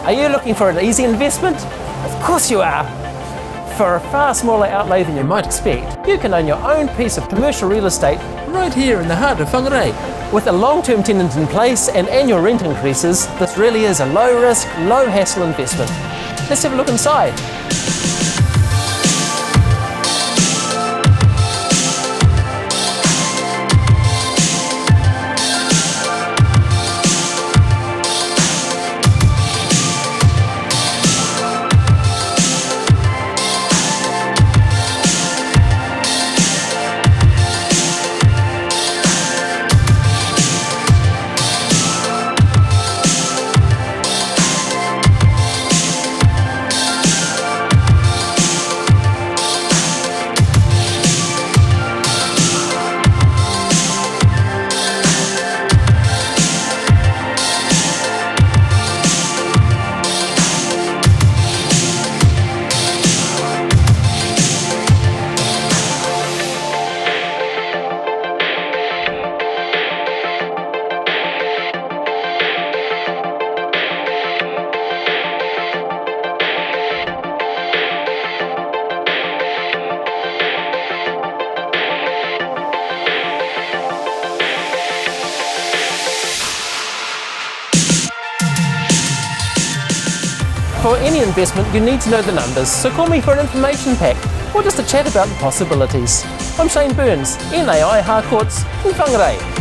Are you looking for an easy investment? Of course you are! For a far smaller outlay than you might expect, you can own your own piece of commercial real estate right here in the heart of Whangarei. With a long-term tenant in place and annual rent increases, this really is a low-risk, low-hassle investment. Let's have a look inside. For any investment, you need to know the numbers, so call me for an information pack or just a chat about the possibilities. I'm Shane Burns, NAI Harcourts in Whangarei.